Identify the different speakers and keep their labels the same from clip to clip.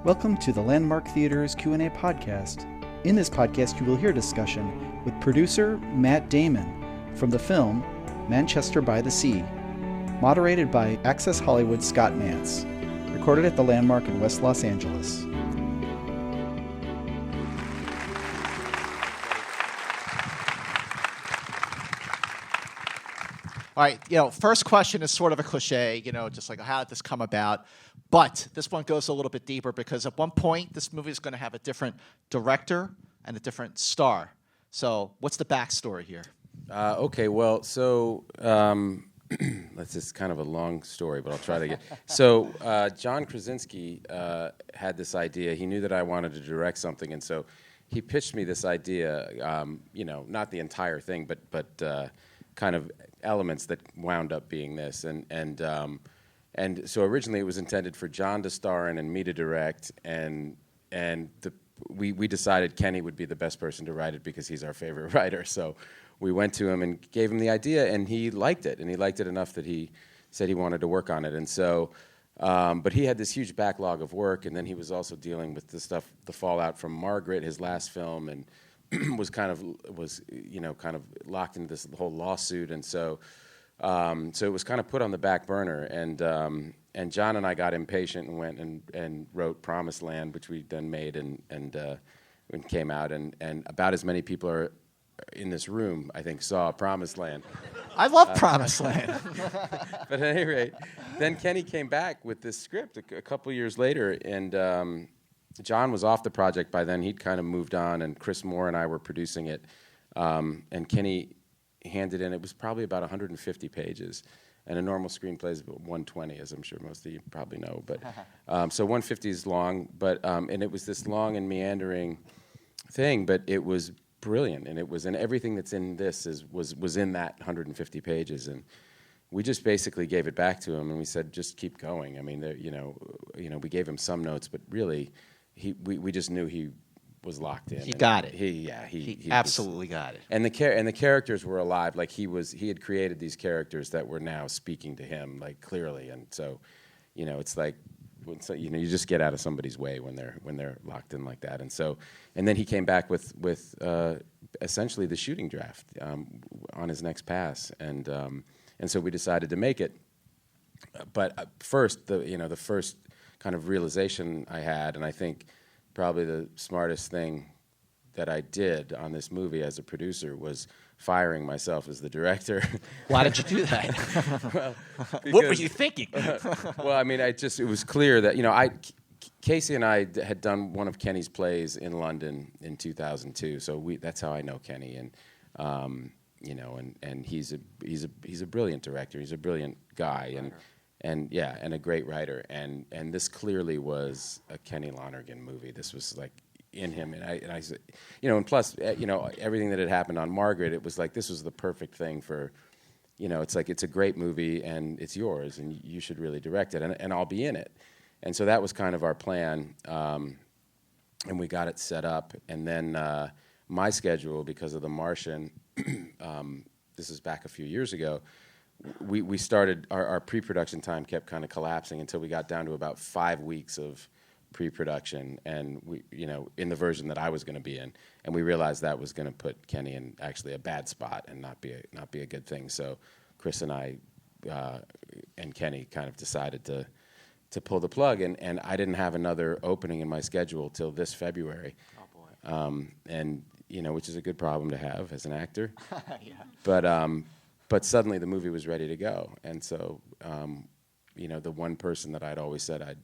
Speaker 1: Welcome to the Landmark Theater's Q&A podcast. In this podcast, you will hear discussion with producer Matt Damon from the film Manchester by the Sea, moderated by Access Hollywood's Scott Mantz, recorded at the Landmark in West Los Angeles.
Speaker 2: All right, first question is sort of a cliche, just like how did this come about? But this one goes a little bit deeper because at one point, this movie is going to have a different director and a different star. So what's the backstory here?
Speaker 3: That's just kind of a long story, but I'll try to get. So John Krasinski had this idea. He knew that I wanted to direct something, and so he pitched me this idea, not the entire thing, but kind of elements that wound up being this. And so originally it was intended for John to star in and me to direct, and we decided Kenny would be the best person to write it because he's our favorite writer. So we went to him and gave him the idea, and he liked it, and he liked it enough that he said he wanted to work on it. And so, but he had this huge backlog of work, and then he was also dealing with the fallout from Margaret, his last film, and was kind of locked into this whole lawsuit, and so it was kind of put on the back burner, and John and I got impatient and went and wrote Promised Land, which we then made and came out, and about as many people are in this room, I think, saw Promised Land.
Speaker 2: I love Promised Land.
Speaker 3: But at any rate, then Kenny came back with this script a couple years later, and John was off the project by then. He'd kind of moved on, and Chris Moore and I were producing it, and Kenny handed in, it was probably about 150 pages, and a normal screenplay is about 120, as I'm sure most of you probably know. But so 150 is long, but and it was this long and meandering thing, but it was brilliant, and everything that's in this was in that 150 pages, and we just basically gave it back to him, and we said, just keep going. I mean, we gave him some notes, but really, we just knew he was locked in.
Speaker 2: He got it.
Speaker 3: He
Speaker 2: absolutely got it.
Speaker 3: And the characters were alive. Like he had created these characters that were now speaking to him, like clearly. And so, it's like, you just get out of somebody's way when they're locked in like that. And then he came back with essentially the shooting draft on his next pass, and so we decided to make it. But first, the first kind of realization I had, and I think probably the smartest thing that I did on this movie as a producer was firing myself as the director.
Speaker 2: Why did you do that?
Speaker 3: Well,
Speaker 2: what were you thinking?
Speaker 3: Well, I mean, it was clear that, Casey and I had done one of Kenny's plays in London in 2002, so that's how I know Kenny, and and he's a brilliant director. He's a brilliant guy, and a great writer, and this clearly was a Kenny Lonergan movie. This was like in him, and I said, and plus, everything that had happened on Margaret, it was like this was the perfect thing for, it's like it's a great movie and it's yours and you should really direct it, and I'll be in it, and so that was kind of our plan, and we got it set up, and then my schedule, because of The Martian, this is back a few years ago. We started, our pre-production time kept kind of collapsing until we got down to about 5 weeks of pre-production, and we, in the version that I was going to be in, and we realized that was going to put Kenny in actually a bad spot and not be a good thing. So Chris and I and Kenny kind of decided to pull the plug, and I didn't have another opening in my schedule till this February.
Speaker 2: Oh boy.
Speaker 3: And which is a good problem to have as an actor.
Speaker 2: Yeah.
Speaker 3: But suddenly the movie was ready to go, and so the one person that I'd always said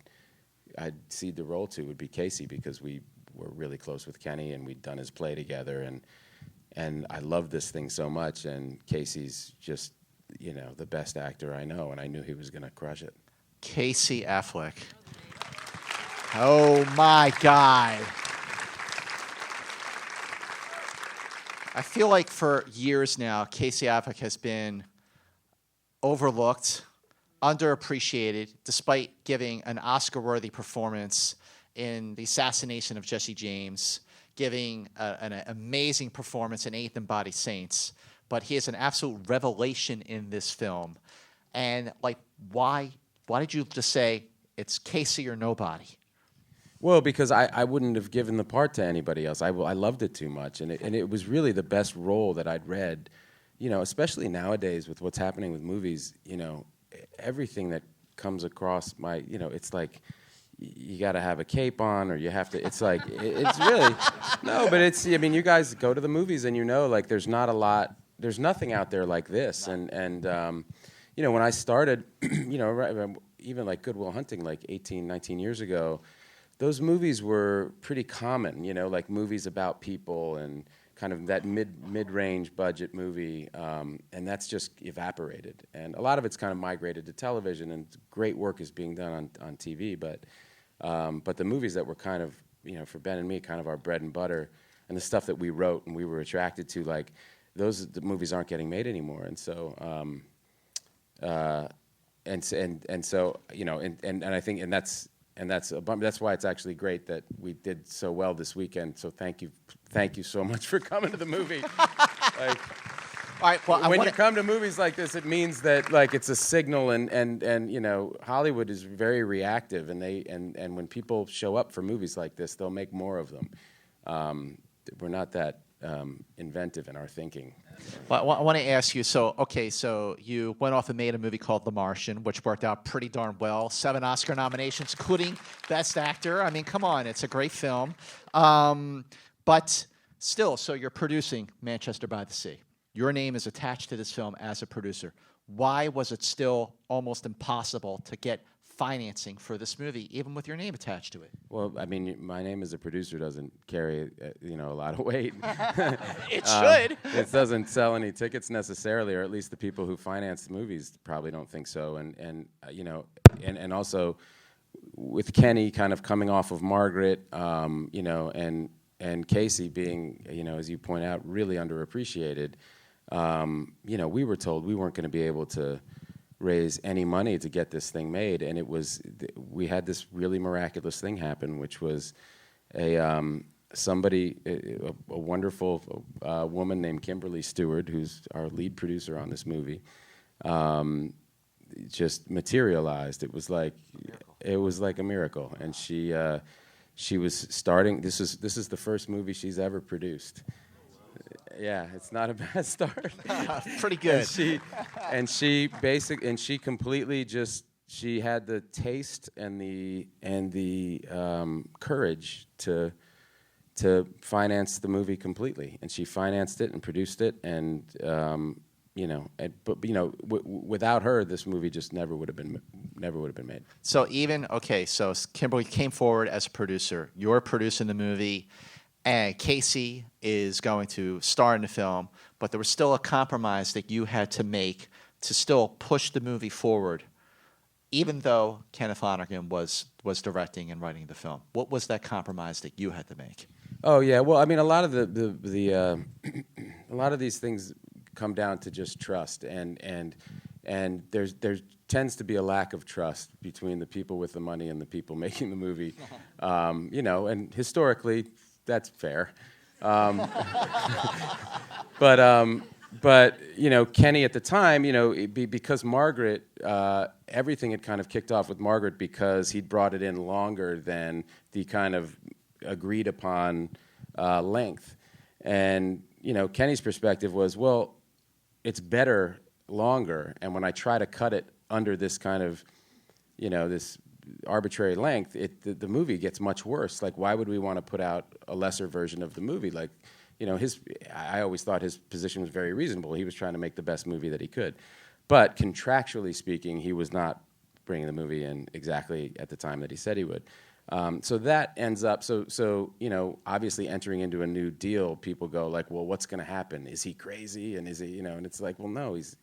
Speaker 3: I'd cede the role to would be Casey, because we were really close with Kenny and we'd done his play together, and I loved this thing so much, and Casey's just the best actor I know, and I knew he was going to crush it.
Speaker 2: Casey Affleck. Oh my God. I feel like for years now, Casey Affleck has been overlooked, underappreciated, despite giving an Oscar-worthy performance in The Assassination of Jesse James, giving an amazing performance in Eighth and Body Saints. But he is an absolute revelation in this film. And why did you just say it's Casey or nobody?
Speaker 3: Well, because I wouldn't have given the part to anybody else. I loved it too much, and it was really the best role that I'd read. You know, especially nowadays with what's happening with movies. You know, everything that comes across my, you know, it's like you got to have a cape on, or you have to. It's like it's really no, but it's. I mean, you guys go to the movies and you know, like there's not a lot. There's nothing out there like this, and you know, when I started, you know, even like Good Will Hunting, like 18, 19 years ago. Those movies were pretty common, you know, like movies about people and kind of that mid-range budget movie, and that's just evaporated. And a lot of it's kind of migrated to television, and great work is being done on TV. But the movies that were kind of, you know, for Ben and me, kind of our bread and butter, and the stuff that we wrote and we were attracted to, like the movies aren't getting made anymore. And so, and so, you know, and I think, and that's a bummer. That's why it's actually great that we did so well this weekend. So thank you so much for coming to the movie. Like,
Speaker 2: all right, well,
Speaker 3: when you come to movies like this, it means that like it's a signal, and you know, Hollywood is very reactive, and when people show up for movies like this, they'll make more of them. We're not that inventive in our thinking.
Speaker 2: Well, I want to ask you, so you went off and made a movie called The Martian, which worked out pretty darn well. 7 Oscar nominations, including Best Actor. I mean, come on, it's a great film. But still, so you're producing Manchester by the Sea. Your name is attached to this film as a producer. Why was it still almost impossible to get financing for this movie, even with your name attached to it?
Speaker 3: Well, I mean, my name as a producer doesn't carry, you know, a lot of weight.
Speaker 2: It should.
Speaker 3: It doesn't sell any tickets necessarily, or at least the people who finance the movies probably don't think so. And you know, and also with Kenny kind of coming off of Margaret, you know, and Casey being, you know, as you point out, really underappreciated. You know, we were told we weren't going to be able to raise any money to get this thing made, and we had this really miraculous thing happen, which was a wonderful woman named Kimberly Stewart, who's our lead producer on this movie, just materialized. It was like a miracle, and she was starting. This is the first movie she's ever produced. Yeah, it's not a bad start.
Speaker 2: Pretty good.
Speaker 3: And she completely just, she had the taste and the courage to finance the movie completely, and she financed it and produced it, and you know, but you know, without her, this movie just never would have been made.
Speaker 2: So so Kimberly came forward as a producer. You're producing the movie. And Casey is going to star in the film, but there was still a compromise that you had to make to still push the movie forward, even though Kenneth Lonergan was directing and writing the film. What was that compromise that you had to make?
Speaker 3: Oh yeah, well, I mean, a lot of a lot of these things come down to just trust, and there tends to be a lack of trust between the people with the money and the people making the movie, you know, and historically. That's fair. But you know, Kenny at the time, you know, because Margaret, everything had kind of kicked off with Margaret because he'd brought it in longer than the kind of agreed upon length. And, you know, Kenny's perspective was, well, it's better longer. And when I try to cut it under this kind of, you know, this arbitrary length, the movie gets much worse. Like, why would we want to put out a lesser version of the movie? Like, you know, I always thought his position was very reasonable. He was trying to make the best movie that he could. But contractually speaking, he was not bringing the movie in exactly at the time that he said he would. So that ends up, so you know, obviously entering into a new deal, people go like, well, what's going to happen? Is he crazy? And is he, you know, and it's like, well, no, he's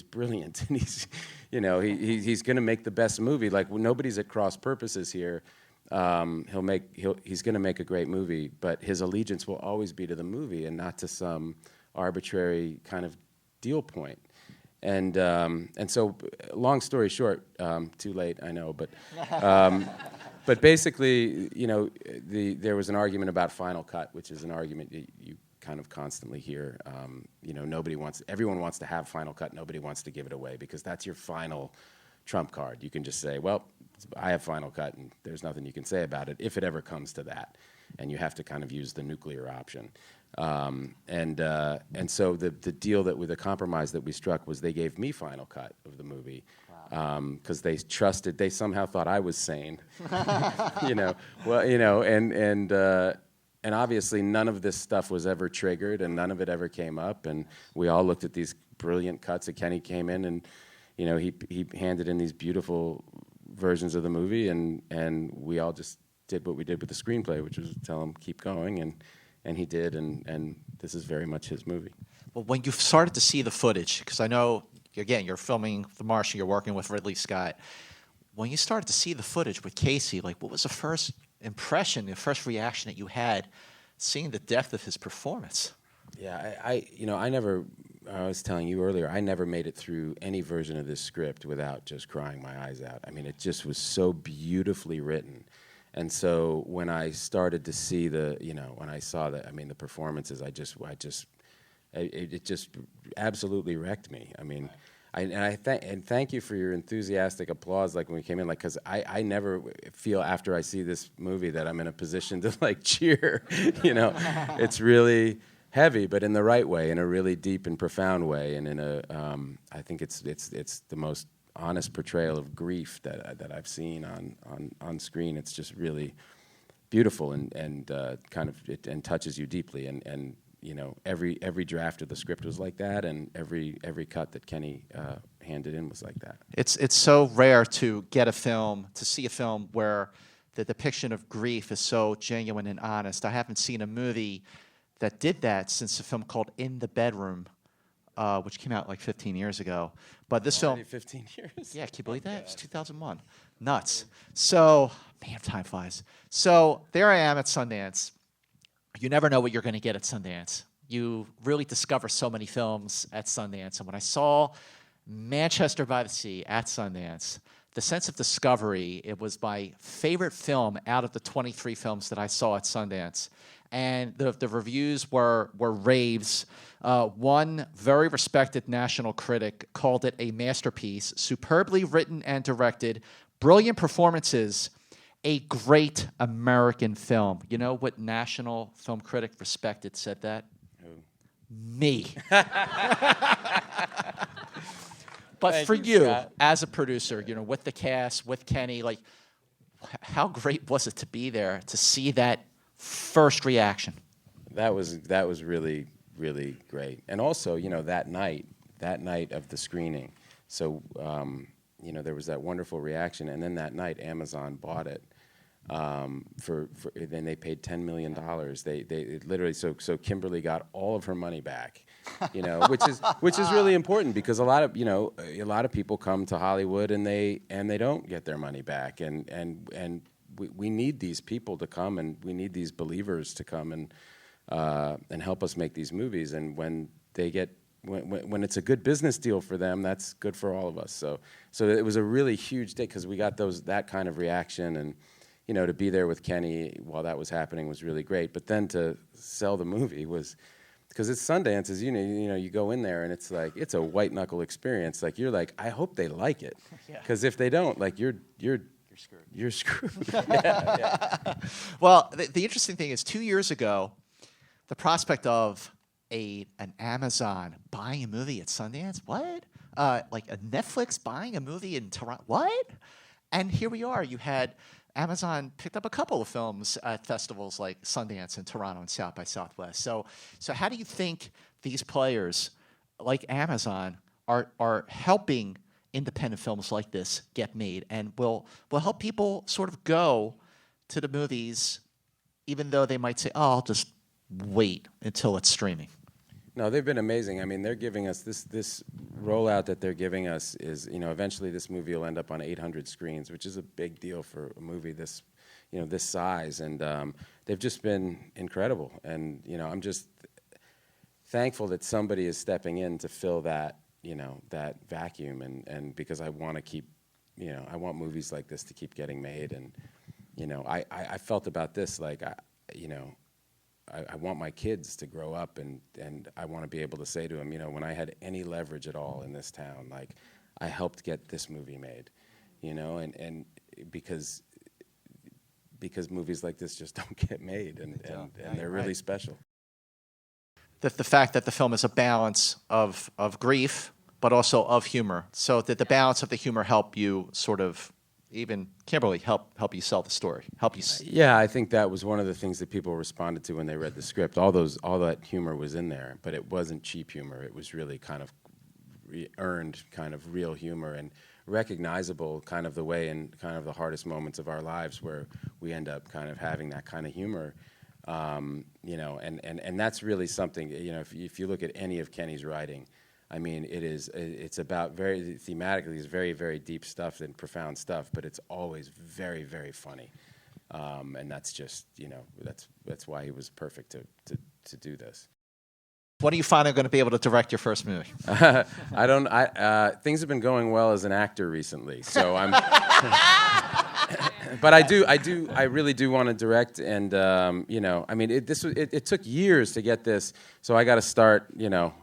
Speaker 3: brilliant, and he's, you know, he's going to make the best movie. Like, well, nobody's at cross purposes here. He's going to make a great movie, but his allegiance will always be to the movie and not to some arbitrary kind of deal point. And so, long story short, too late, I know, but basically, you know, there was an argument about Final Cut, which is an argument you kind of constantly hear. You know, everyone wants to have Final Cut. Nobody wants to give it away because that's your final trump card. You can just say, well, I have final cut, and there's nothing you can say about it if it ever comes to that, and you have to kind of use the nuclear option. And so the deal the compromise that we struck was they gave me final cut of the movie, because they somehow thought I was sane, and obviously none of this stuff was ever triggered, and none of it ever came up, and we all looked at these brilliant cuts that Kenny came in, and he handed in these beautiful versions of the movie, and we all just did what we did with the screenplay, which was tell him keep going, and he did, and this is very much his movie.
Speaker 2: Well, when you started to see the footage, because I know, again, you're filming The Martian, you're working with Ridley Scott. When you started to see the footage with Casey, like, what was the first impression, the first reaction that you had seeing the depth of his performance?
Speaker 3: Yeah, I was telling you earlier, I never made it through any version of this script without just crying my eyes out. I mean, it just was so beautifully written. And so when I started to see when I saw the performances, it just absolutely wrecked me. I mean, thank you for your enthusiastic applause, like when we came in, like, because I never feel after I see this movie that I'm in a position to like cheer. It's really heavy, but in the right way, in a really deep and profound way, and I think it's the most honest portrayal of grief that I've seen on screen. It's just really beautiful and kind of and touches you deeply. And every draft of the script was like that, and every cut that Kenny handed in was like that.
Speaker 2: It's so rare to see a film where the depiction of grief is so genuine and honest. I haven't seen a movie that did that since a film called In the Bedroom, which came out like 15 years ago. But this
Speaker 3: Already
Speaker 2: film...
Speaker 3: 15 years?
Speaker 2: Yeah, can you believe that? It was 2001. Nuts. So, man, time flies. So there I am at Sundance. You never know what you're going to get at Sundance. You really discover so many films at Sundance. And when I saw Manchester by the Sea at Sundance, the sense of discovery, it was my favorite film out of the 23 films that I saw at Sundance. And the reviews were raves. One very respected national critic called it a masterpiece, superbly written and directed, brilliant performances, a great American film. You know what national film critic respected said that?
Speaker 3: Who?
Speaker 2: Me. But
Speaker 3: Thank
Speaker 2: for
Speaker 3: you,
Speaker 2: you,
Speaker 3: Scott.
Speaker 2: as a producer, with the cast, with Kenny, like, how great was it to be there, to see that first reaction?
Speaker 3: That was really, really great. And also, that night of the screening, so there was that wonderful reaction, and then that night Amazon bought it then they paid $10 million. They literally, so Kimberly got all of her money back, which is really important, because a lot of people come to Hollywood and they don't get their money back, and we need these people to come, and we need these believers to come and help us make these movies. And when they get when it's a good business deal for them, that's good for all of us. So it was a really huge day, because we got that kind of reaction, and to be there with Kenny while that was happening was really great. But then to sell the movie was, because it's Sundance, as you go in there and it's like, it's a white knuckle experience. Like, you're like, I hope they like it, because if they don't, like, you're screwed. You're screwed. Yeah.
Speaker 2: Well, the interesting thing is, 2 years ago, the prospect of an Amazon buying a movie at Sundance, what? Like a Netflix buying a movie in Toronto, what? And here we are. You had Amazon picked up a couple of films at festivals like Sundance and Toronto and South by Southwest. So how do you think these players like Amazon are helping independent films like this get made, and will help people sort of go to the movies, even though they might say, oh, I'll just wait until it's streaming?
Speaker 3: No, they've been amazing. I mean, they're giving us this rollout that they're giving us is, eventually this movie will end up on 800 screens, which is a big deal for a movie this size. And they've just been incredible. And, I'm just thankful that somebody is stepping in to fill that vacuum. And because I want to keep, I want movies like this to keep getting made. And, I felt about this, like, I want my kids to grow up, and I want to be able to say to them, when I had any leverage at all in this town, like, I helped get this movie made, and because movies like this just don't get made, and they're really special.
Speaker 2: The fact that the film is a balance of grief, but also of humor, so that the balance of the humor help you sort of, even Kimberly, help you sell the story, help you.
Speaker 3: Yeah, I think that was one of the things that people responded to when they read the script. All that humor was in there, but it wasn't cheap humor. It was really kind of earned, kind of real humor, and recognizable, kind of the way in kind of the hardest moments of our lives where we end up kind of having that kind of humor. You know, and that's really something. You know, if you look at any of Kenny's writing, I mean, it's about very thematically, it's very, very deep stuff and profound stuff, but it's always very, very funny. And that's just, you know, that's why he was perfect to do this.
Speaker 2: When are you finally going to be able to direct your first movie?
Speaker 3: Things have been going well as an actor recently, so I'm. But I really do want to direct, and you know, I mean, it took years to get this, so I got to start, you know.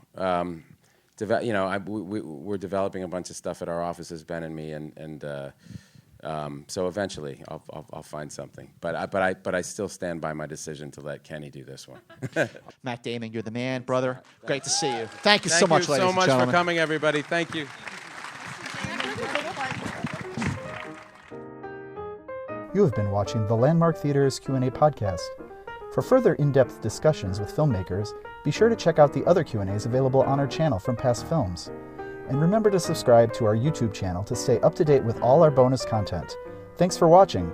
Speaker 3: We're developing a bunch of stuff at our offices, Ben and me, and so eventually I'll find something. But I still stand by my decision to let Kenny do this one.
Speaker 2: Matt Damon, you're the man, brother. Great to see you. Thank you so much, ladies and gentlemen.
Speaker 3: Thank you so much for coming, everybody. Thank you.
Speaker 1: You have been watching the Landmark Theater's Q&A podcast. For further in-depth discussions with filmmakers, be sure to check out the other Q&As available on our channel from past films. And remember to subscribe to our YouTube channel to stay up to date with all our bonus content. Thanks for watching.